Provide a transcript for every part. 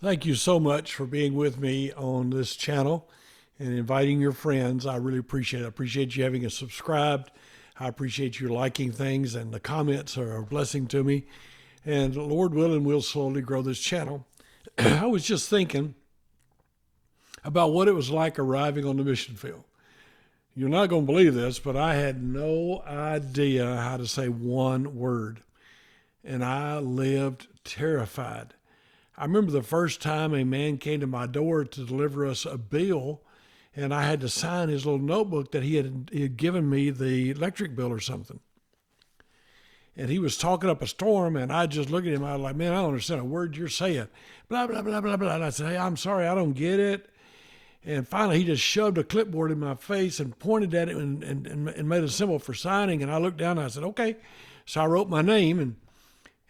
Thank you so much for being with me on this channel and inviting your friends. I really appreciate it. I appreciate you having subscribed. I appreciate you liking things, and the comments are a blessing to me. And Lord willing, we'll slowly grow this channel. I was just thinking about what it was like arriving on the mission field. You're not going to believe this, but I had no idea how to say one word. And I lived terrified. I remember the first time a man came to my door to deliver us a bill, and I had to sign his little notebook that he had given me the electric bill or something. And he was talking up a storm, and I just looked at him. I was like, man, I don't understand a word you're saying. Blah, blah, blah, blah, blah. And I said, hey, I'm sorry, I don't get it. And finally, he just shoved a clipboard in my face and pointed at it and made a symbol for signing. And I looked down and I said, okay. So I wrote my name,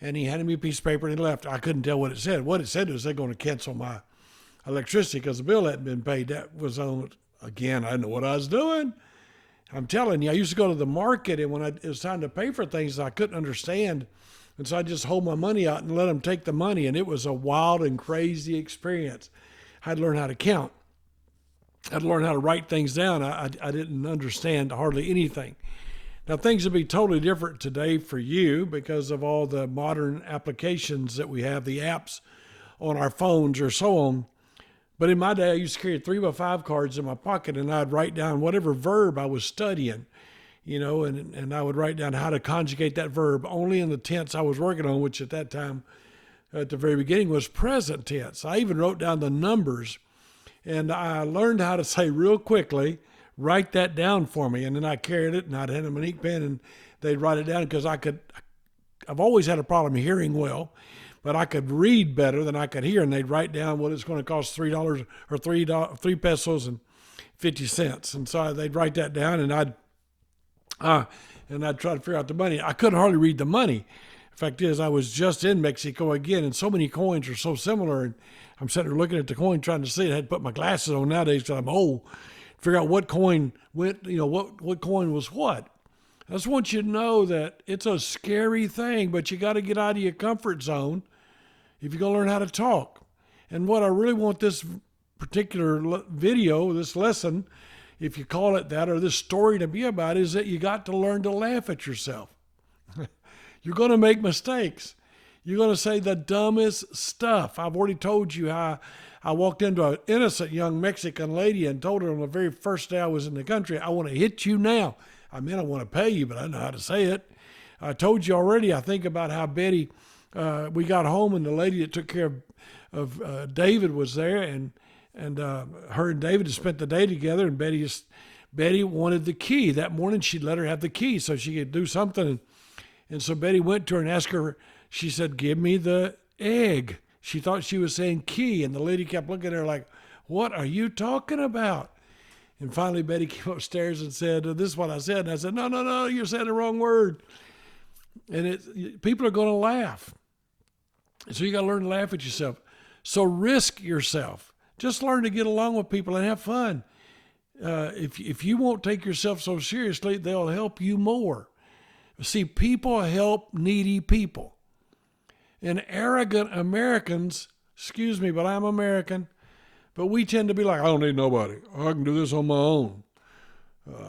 and he handed me a piece of paper and he left. I couldn't tell what it said. What it said was they're going to cancel my electricity because the bill hadn't been paid. That was on, again, I didn't know what I was doing. I'm telling you, I used to go to the market, and when it was time to pay for things, I couldn't understand. And so I just hold my money out and let them take the money. And it was a wild and crazy experience. I had to learn how to count. I had to learn how to write things down. I didn't understand hardly anything. Now, things would be totally different today for you because of all the modern applications that we have, the apps on our phones or so on. But in my day, I used to carry 3x5 cards in my pocket, and I'd write down whatever verb I was studying, and I would write down how to conjugate that verb only in the tense I was working on, which at that time, at the very beginning, was present tense. I even wrote down the numbers, and I learned how to say real quickly, write that down for me. And then I carried it, and I'd hand them an ink pen, and they'd write it down because I've always had a problem hearing well, but I could read better than I could hear. And they'd write down what it's going to cost $3 or three pesos and 50 cents. And so they'd write that down, and I'd try to figure out the money. I couldn't hardly read the money. The fact is, I was just in Mexico again, and so many coins are so similar. And I'm sitting there looking at the coin, trying to see it. I had to put my glasses on nowadays because I'm old. Figure out what coin went, what coin was what. I just want you to know that it's a scary thing, but you got to get out of your comfort zone if you're going to learn how to talk. And what I really want this particular video, this lesson, if you call it that, or this story to be about, is that you got to learn to laugh at yourself. You're going to make mistakes. You're going to say the dumbest stuff. I've already told you how I walked into an innocent young Mexican lady and told her on the very first day I was in the country, I want to hit you now. I mean, I want to pay you, but I don't know how to say it. I told you already, I think about how Betty, we got home, and the lady that took care of David was there, and her and David had spent the day together, and Betty wanted the key. That morning she'd let her have the key so she could do something. And so Betty went to her and asked her, she said, give me the egg. She thought she was saying key, and the lady kept looking at her like, what are you talking about? And finally Betty came upstairs and said, this is what I said. And I said, no, you said the wrong word. And people are going to laugh. So you got to learn to laugh at yourself. So risk yourself. Just learn to get along with people and have fun. If you won't take yourself so seriously, they'll help you more. See, people help needy people. And arrogant Americans, excuse me, but I'm American, but we tend to be like, I don't need nobody. I can do this on my own.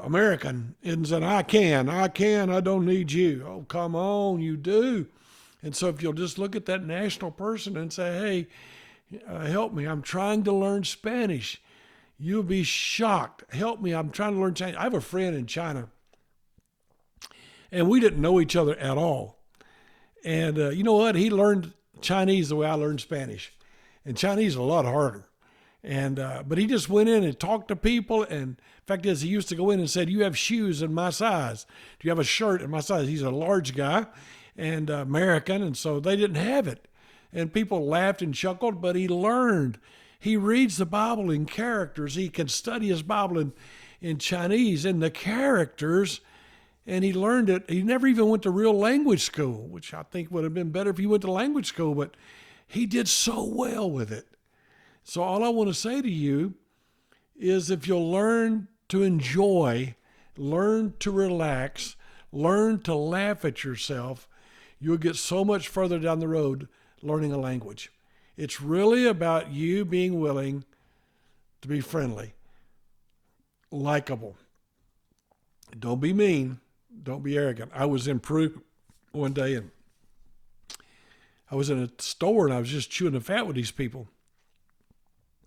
American isn't saying, I can, I don't need you. Oh, come on, you do. And so if you'll just look at that national person and say, hey, help me, I'm trying to learn Spanish. You'll be shocked. Help me, I'm trying to learn Chinese. I have a friend in China, and we didn't know each other at all. And you know what? He learned Chinese the way I learned Spanish. And Chinese is a lot harder. And but he just went in and talked to people. And fact is, he used to go in and said, you have shoes in my size. Do you have a shirt in my size? He's a large guy and American. And so they didn't have it. And people laughed and chuckled, but he learned. He reads the Bible in characters. He can study his Bible in Chinese, in the characters. And he learned it. He never even went to real language school, which I think would have been better if he went to language school, but he did so well with it. So all I want to say to you is if you'll learn to enjoy, learn to relax, learn to laugh at yourself, you'll get so much further down the road learning a language. It's really about you being willing to be friendly, likable. Don't be mean. Don't be arrogant. I was in Peru one day, and I was in a store, and I was just chewing the fat with these people.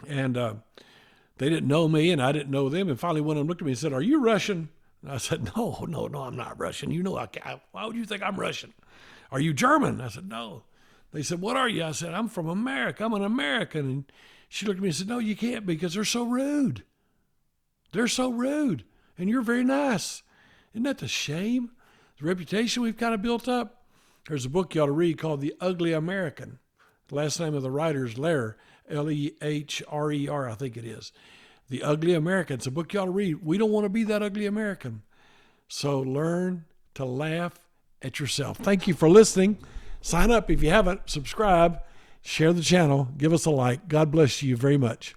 And they didn't know me, and I didn't know them. And finally, one of them looked at me and said, "Are you Russian?" And I said, "No, no, no, I'm not Russian. You know, why would you think I'm Russian? Are you German?" I said, "No." They said, "What are you?" I said, "I'm from America. I'm an American." And she looked at me and said, "No, you can't be, because they're so rude. They're so rude. And you're very nice." Isn't that the shame? The reputation we've kind of built up? There's a book you ought to read called The Ugly American. The last name of the writer is Lehrer, Lehrer, I think it is. The Ugly American. It's a book you ought to read. We don't want to be that ugly American. So learn to laugh at yourself. Thank you for listening. Sign up if you haven't. Subscribe. Share the channel. Give us a like. God bless you very much.